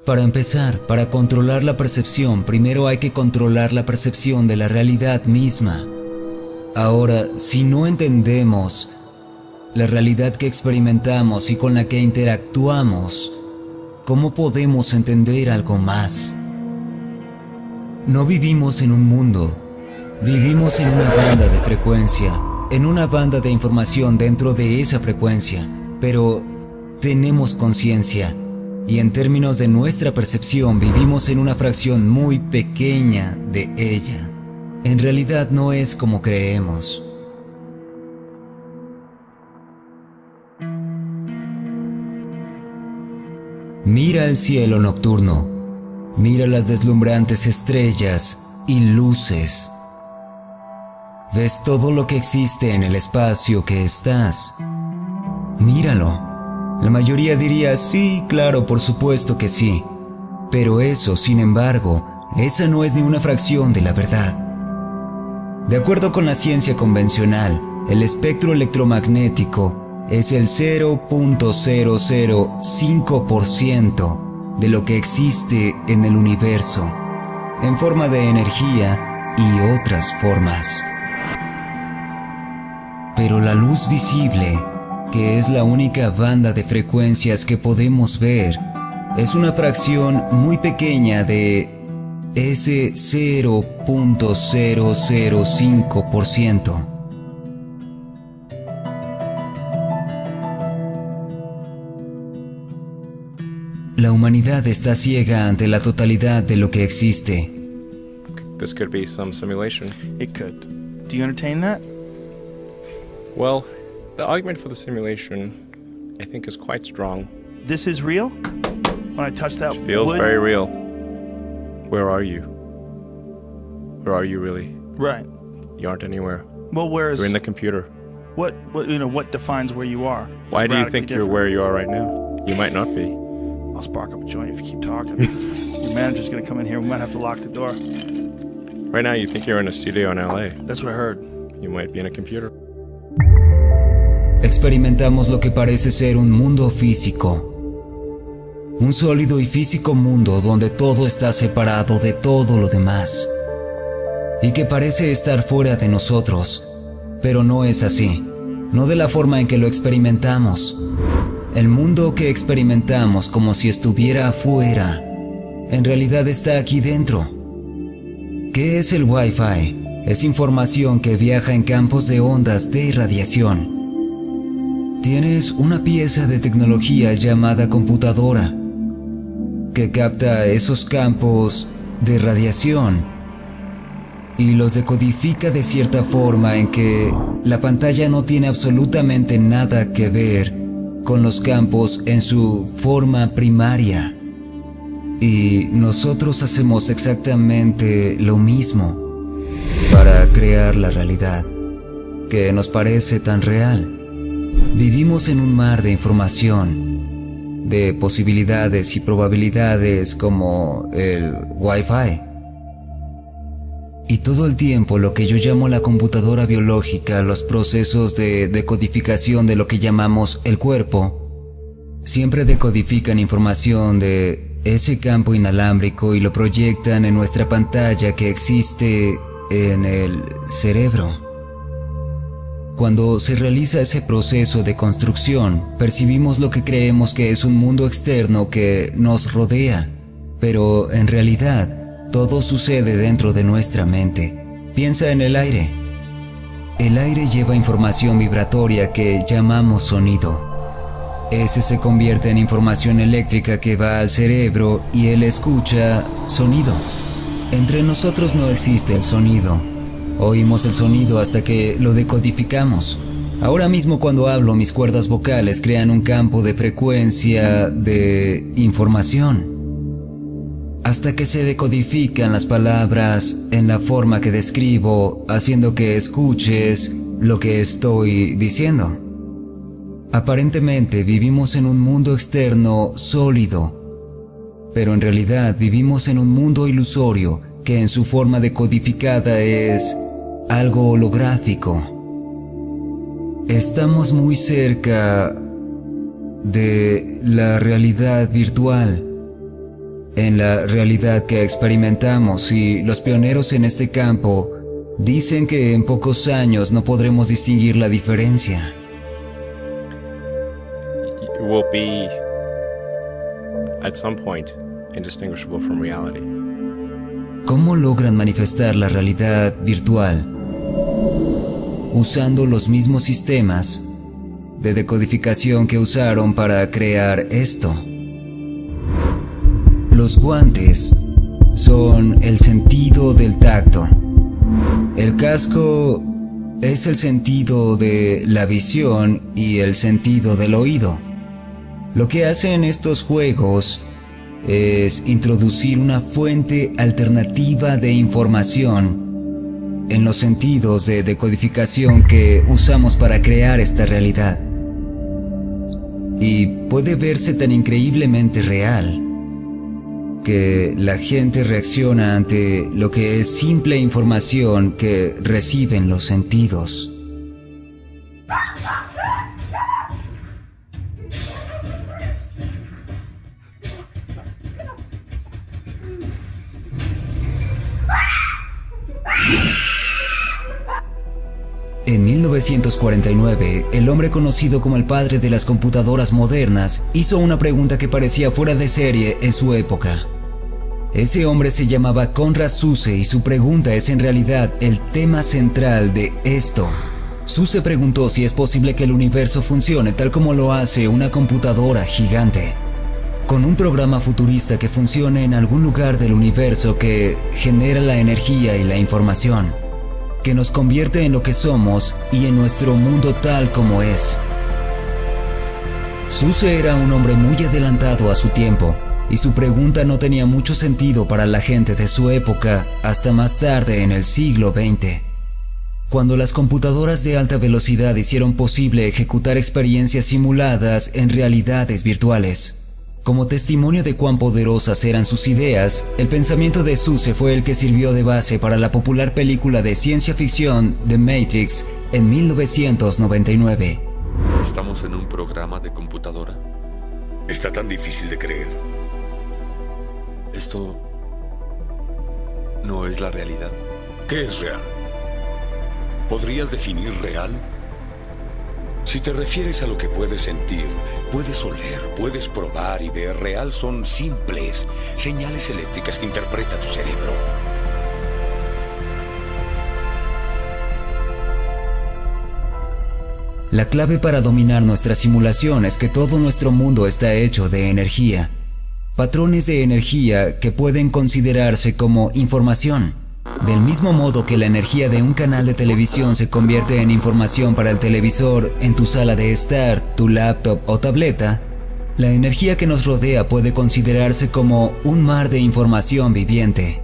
Para empezar, para controlar la percepción, primero hay que controlar la percepción de la realidad misma. Ahora, si no entendemos la realidad que experimentamos y con la que interactuamos, ¿cómo podemos entender algo más? No vivimos en un mundo, vivimos en una banda de frecuencia, en una banda de información dentro de esa frecuencia, pero tenemos conciencia y en términos de nuestra percepción vivimos en una fracción muy pequeña de ella. En realidad no es como creemos. Mira el cielo nocturno, mira las deslumbrantes estrellas y luces. ¿Ves todo lo que existe en el espacio que estás? Míralo. La mayoría diría sí, claro, por supuesto que sí. Pero eso, sin embargo, esa no es ni una fracción de la verdad. De acuerdo con la ciencia convencional, el espectro electromagnético es el 0.005% de lo que existe en el universo, en forma de energía y otras formas. Pero la luz visible, que es la única banda de frecuencias que podemos ver, es una fracción muy pequeña de ese 0.005%. La humanidad está ciega ante la totalidad de lo que existe. This could be some simulation. It could. Do you entertain that? Well, the argument for the simulation, I think, is quite strong. This is real? When I touch that It feels wood? very real. Where are you? Where are you really? Right. You aren't anywhere. Well, where is... You're in the computer. What defines where you are? Why It's do you radically think you're different. where you are right now? You might not be. I'll spark up a joint if you keep talking. Your manager's gonna come in here. We might have to lock the door. Right now you think you're in a studio in LA. That's what I heard. You might be in a computer. Experimentamos lo que parece ser un mundo físico. Un sólido y físico mundo donde todo está separado de todo lo demás. Y que parece estar fuera de nosotros. Pero no es así. No de la forma en que lo experimentamos. El mundo que experimentamos como si estuviera afuera, en realidad está aquí dentro. ¿Qué es el Wi-Fi? Es información que viaja en campos de ondas de radiación. Tienes una pieza de tecnología llamada computadora, que capta esos campos de radiación y los decodifica de cierta forma en que la pantalla no tiene absolutamente nada que ver con los campos en su forma primaria. Y nosotros hacemos exactamente lo mismo para crear la realidad, que nos parece tan real. Vivimos en un mar de información, de posibilidades y probabilidades como el Wi-Fi. Y todo el tiempo lo que yo llamo la computadora biológica, los procesos de decodificación de lo que llamamos el cuerpo, siempre decodifican información de ese campo inalámbrico y lo proyectan en nuestra pantalla que existe en el cerebro. Cuando se realiza ese proceso de construcción, percibimos lo que creemos que es un mundo externo que nos rodea, pero en realidad todo sucede dentro de nuestra mente. Piensa en el aire. El aire lleva información vibratoria que llamamos sonido. Ese se convierte en información eléctrica que va al cerebro y él escucha sonido. Entre nosotros no existe el sonido. Oímos el sonido hasta que lo decodificamos. Ahora mismo cuando hablo, mis cuerdas vocales crean un campo de frecuencia de información. Hasta que se decodifican las palabras en la forma que describo, haciendo que escuches lo que estoy diciendo. Aparentemente vivimos en un mundo externo sólido, pero en realidad vivimos en un mundo ilusorio que en su forma decodificada es algo holográfico. Estamos muy cerca de la realidad virtual. en la realidad que experimentamos, y los pioneros en este campo dicen que en pocos años no podremos distinguir la diferencia. It will be, at some point, indistinguishable from reality. ¿Cómo logran manifestar la realidad virtual? Usando los mismos sistemas de decodificación que usaron para crear esto. Los guantes son el sentido del tacto. El casco es el sentido de la visión y el sentido del oído. Lo que hacen estos juegos es introducir una fuente alternativa de información en los sentidos de decodificación que usamos para crear esta realidad. Y puede verse tan increíblemente real que la gente reacciona ante lo que es simple información que reciben los sentidos. En 1949, el hombre conocido como el padre de las computadoras modernas hizo una pregunta que parecía fuera de serie en su época. Ese hombre se llamaba Konrad Zuse y su pregunta es en realidad el tema central de esto. Zuse preguntó si es posible que el universo funcione tal como lo hace una computadora gigante, con un programa futurista que funcione en algún lugar del universo que genera la energía y la información, que nos convierte en lo que somos y en nuestro mundo tal como es. Zuse era un hombre muy adelantado a su tiempo, y su pregunta no tenía mucho sentido para la gente de su época hasta más tarde en el siglo XX, cuando las computadoras de alta velocidad hicieron posible ejecutar experiencias simuladas en realidades virtuales. Como testimonio de cuán poderosas eran sus ideas, el pensamiento de Zuse fue el que sirvió de base para la popular película de ciencia ficción The Matrix en 1999. ¿Estamos en un programa de computadora? Está tan difícil de creer. Esto no es la realidad. ¿Qué es real? ¿Podrías definir real? Si te refieres a lo que puedes sentir, puedes oler, puedes probar y ver, real son simples señales eléctricas que interpreta tu cerebro. La clave para dominar nuestra simulación es que todo nuestro mundo está hecho de energía. Patrones de energía que pueden considerarse como información. Del mismo modo que la energía de un canal de televisión se convierte en información para el televisor en tu sala de estar, tu laptop o tableta, la energía que nos rodea puede considerarse como un mar de información viviente.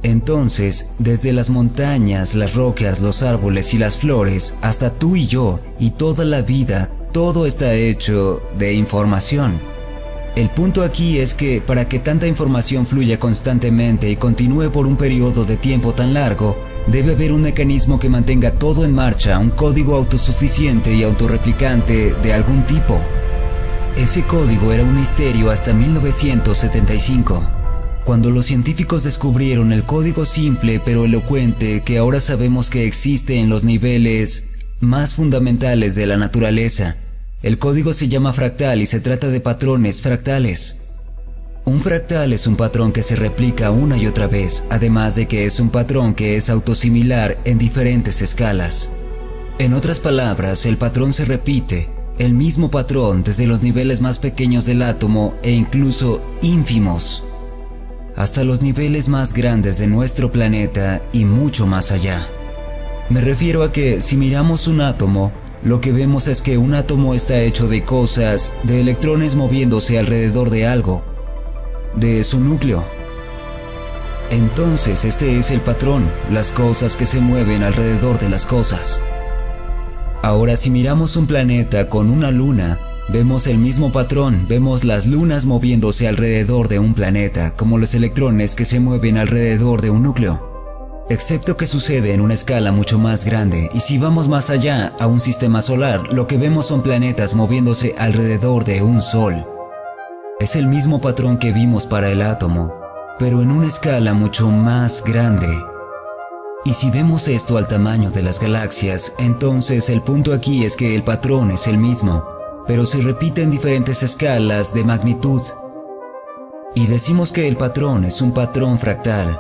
Entonces, desde las montañas, las rocas, los árboles y las flores, hasta tú y yo y toda la vida, todo está hecho de información. El punto aquí es que para que tanta información fluya constantemente y continúe por un periodo de tiempo tan largo, debe haber un mecanismo que mantenga todo en marcha, un código autosuficiente y autorreplicante de algún tipo. Ese código era un misterio hasta 1975, cuando los científicos descubrieron el código simple pero elocuente que ahora sabemos que existe en los niveles más fundamentales de la naturaleza. El código se llama fractal y se trata de patrones fractales. Un fractal es un patrón que se replica una y otra vez, además de que es un patrón que es autosimilar en diferentes escalas. En otras palabras, el patrón se repite, el mismo patrón desde los niveles más pequeños del átomo e incluso ínfimos, hasta los niveles más grandes de nuestro planeta y mucho más allá. Me refiero a que si miramos un átomo, lo que vemos es que un átomo está hecho de cosas, de electrones moviéndose alrededor de algo, de su núcleo. Entonces este es el patrón, las cosas que se mueven alrededor de las cosas. Ahora si miramos un planeta con una luna, vemos el mismo patrón, vemos las lunas moviéndose alrededor de un planeta, como los electrones que se mueven alrededor de un núcleo. Excepto que sucede en una escala mucho más grande, y si vamos más allá a un sistema solar, lo que vemos son planetas moviéndose alrededor de un sol. Es el mismo patrón que vimos para el átomo, pero en una escala mucho más grande. Y si vemos esto al tamaño de las galaxias, entonces el punto aquí es que el patrón es el mismo, pero se repite en diferentes escalas de magnitud. Y decimos que el patrón es un patrón fractal.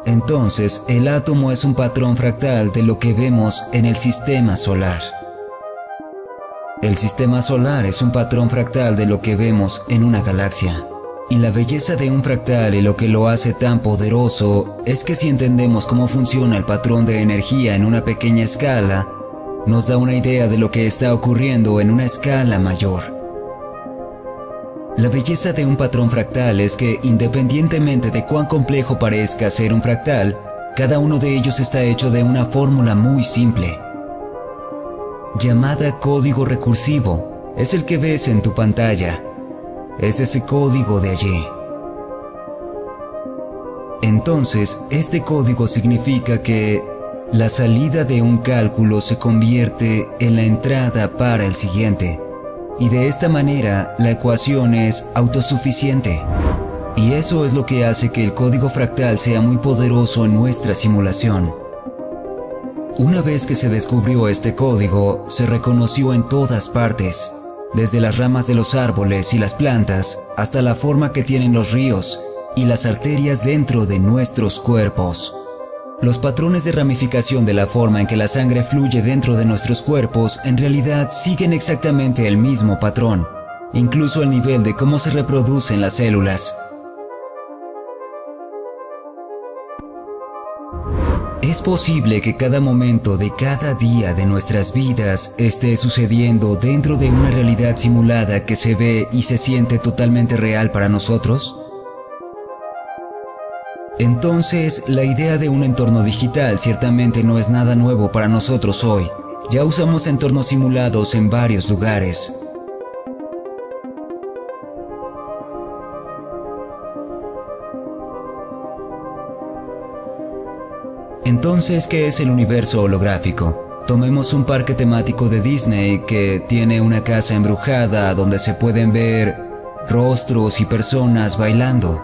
Entonces, el átomo es un patrón fractal de lo que vemos en el sistema solar. El sistema solar es un patrón fractal de lo que vemos en una galaxia. Y la belleza de un fractal y lo que lo hace tan poderoso es que si entendemos cómo funciona el patrón de energía en una pequeña escala, nos da una idea de lo que está ocurriendo en una escala mayor. La belleza de un patrón fractal es que, independientemente de cuán complejo parezca ser un fractal, cada uno de ellos está hecho de una fórmula muy simple, llamada código recursivo. Es el que ves en tu pantalla. Es ese código de allí. Entonces, este código significa que la salida de un cálculo se convierte en la entrada para el siguiente. Y de esta manera, la ecuación es autosuficiente. Y eso es lo que hace que el código fractal sea muy poderoso en nuestra simulación. Una vez que se descubrió este código, se reconoció en todas partes, desde las ramas de los árboles y las plantas hasta la forma que tienen los ríos y las arterias dentro de nuestros cuerpos. Los patrones de ramificación de la forma en que la sangre fluye dentro de nuestros cuerpos en realidad siguen exactamente el mismo patrón, incluso el nivel de cómo se reproducen las células. Es posible que cada momento de cada día de nuestras vidas esté sucediendo dentro de una realidad simulada que se ve y se siente totalmente real para nosotros. Entonces, la idea de un entorno digital ciertamente no es nada nuevo para nosotros hoy. Ya usamos entornos simulados en varios lugares. Entonces, ¿qué es el universo holográfico? Tomemos un parque temático de Disney que tiene una casa embrujada donde se pueden ver rostros y personas bailando.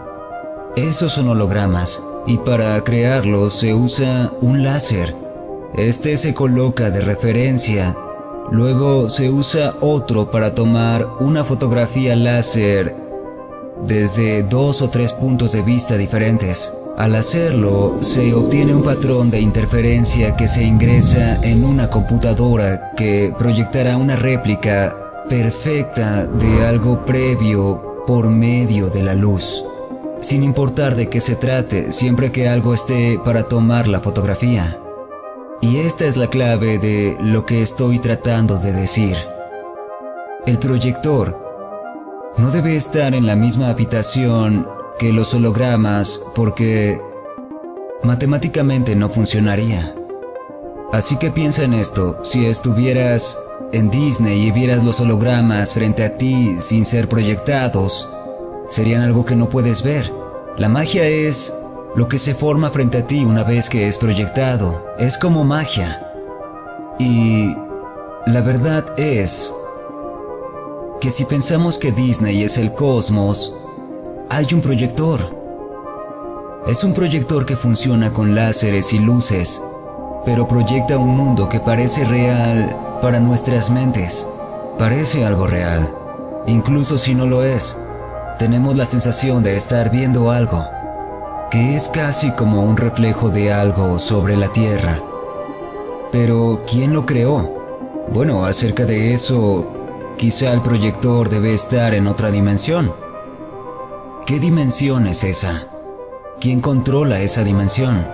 Esos son hologramas, y para crearlos se usa un láser. Este se coloca de referencia, luego se usa otro para tomar una fotografía láser desde 2 o 3 puntos de vista diferentes. Al hacerlo, se obtiene un patrón de interferencia que se ingresa en una computadora que proyectará una réplica perfecta de algo previo por medio de la luz, sin importar de qué se trate, siempre que algo esté para tomar la fotografía. Y esta es la clave de lo que estoy tratando de decir. El proyector no debe estar en la misma habitación que los hologramas porque matemáticamente no funcionaría. Así que piensa en esto: si estuvieras en Disney y vieras los hologramas frente a ti sin ser proyectados, serían algo que no puedes ver. La magia es lo que se forma frente a ti una vez que es proyectado. Es como magia. Y la verdad es que si pensamos que Disney es el cosmos, hay un proyector. Es un proyector que funciona con láseres y luces, pero proyecta un mundo que parece real para nuestras mentes. Parece algo real, incluso si no lo es. Tenemos la sensación de estar viendo algo, que es casi como un reflejo de algo sobre la Tierra. Pero, ¿quién lo creó? Bueno, acerca de eso, quizá el proyector debe estar en otra dimensión. ¿Qué dimensión es esa? ¿Quién controla esa dimensión?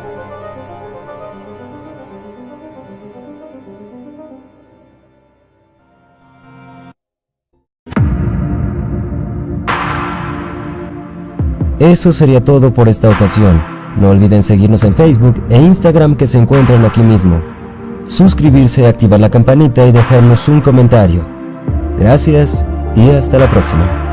Eso sería todo por esta ocasión. No olviden seguirnos en Facebook e Instagram que se encuentran aquí mismo. Suscribirse, activar la campanita y dejarnos un comentario. Gracias y hasta la próxima.